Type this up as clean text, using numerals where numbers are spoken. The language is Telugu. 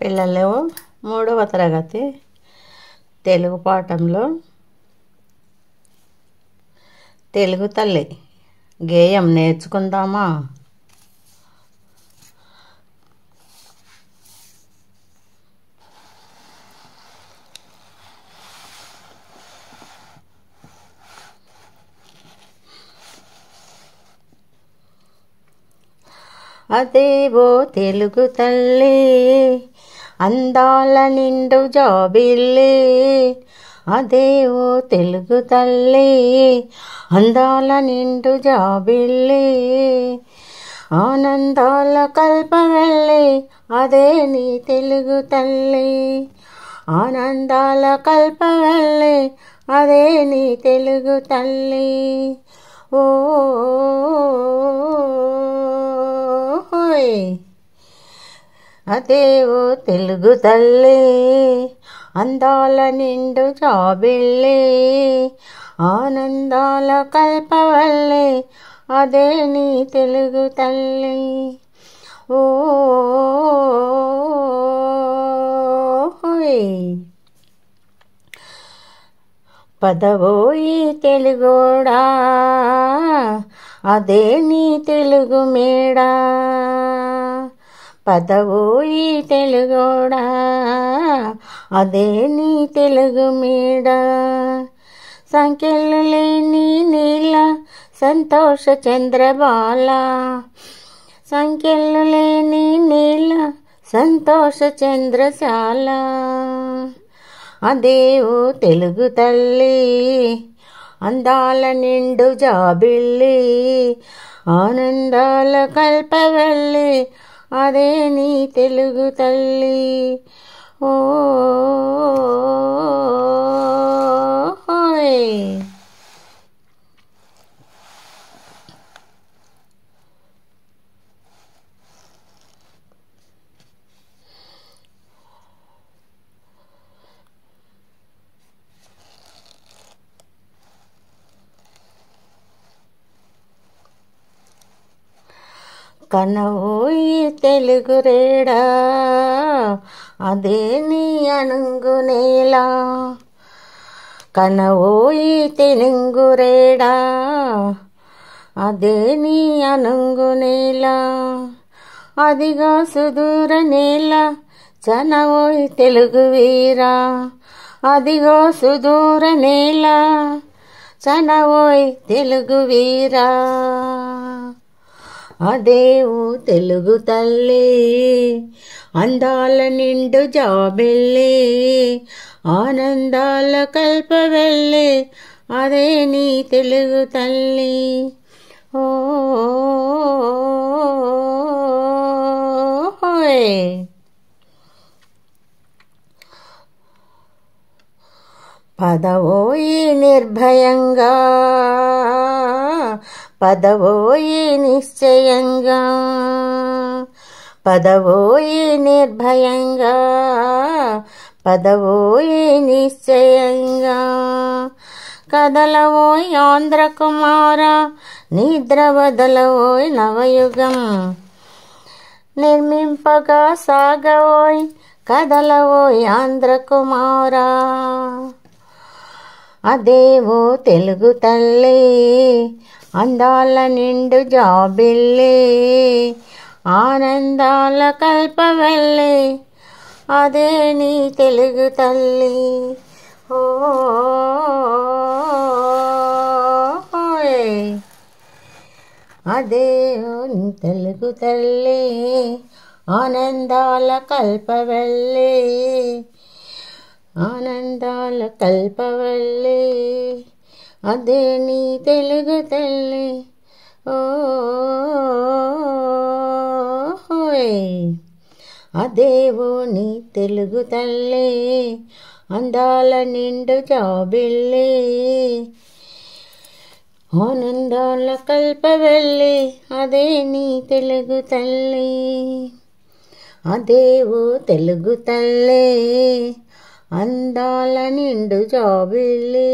పిల్లలు 3వ తరగతి తెలుగు పాఠంలో తెలుగు తల్లి గేయం నేర్చుకుందామా? అదేవో తెలుగు తల్లి అందాల నిండు జాబిల్లి, అదేవో తెలుగు తల్లి అందాల నిండు జాబిల్లి, ఆనందాల కల్పవెల్లి అదే నీ తెలుగు తల్లి, ఆనందాల కల్పవెల్లి అదే నీ తెలుగు తల్లి. ఓ అదేవో తెలుగు తల్లి అందాల నిండు జాబిల్లి, ఆనందాల కల్పవల్లి అదే నీ తెలుగు తల్లి. ఓ పదవోయి తెలుగోడా అదే నీ తెలుగు మేడా, పదవోయి తెలుగోడా అదే నీ తెలుగు మేడ, సంఖ్యలు లేని నీల సంతోష చంద్రబాల, సంఖ్యలు లేని నీల సంతోష చంద్రశాల, అదేవో తెలుగు తల్లి అందాల నిండు జాబిల్లి, ఆనందాల కల్పవల్లి అదే నీ తెలుగు తల్లి. ఓ కనవోయి తెలుగు రేడా అదే నీ అణుంగు నేల, కనవోయి తెలుగు రేడా అదే నీ అణుంగు నేల, అదిగో సుదూర నేల చనవోయి తెలుగు వీరా, అదిగో సుదూర నేల చనవోయి తెలుగు వీరా, అదేవో తెలుగు తల్లి అందాల నిండు జాబిల్లి, ఆనందాల కల్పవల్లి అదే నీ తెలుగు తల్లి. ఓ పదవోయి నిర్భయంగా పదవోయి నిశ్చయంగా, పదవోయి నిర్భయంగా పదవోయి నిశ్చయంగా, కదలవోయి ఆంధ్ర కుమార నిద్ర వదలవోయి నవయుగం, నిర్మింపగా సాగవోయి కదలవోయి ఆంధ్ర కుమార, అదేవో తెలుగు తల్లి అందాల నిండు జాబిల్లి, ఆనందాల కల్పవల్లి అదే నీ తెలుగు తల్లి. ఓ అదేవో నీ తెలుగు తల్లి ఆనందాల కల్పవల్లి, ఆనందాల కల్పవల్లి అదే నీ తెలుగు తల్లి. ఓ అదేవో నీ తెలుగు తల్లి అందాల నిండు జాబిల్లి, ఆనందాల కల్పవల్లి అదే నీ తెలుగు తల్లి, అదేవో తెలుగు తల్లి అందాల నిండు జాబిల్లి.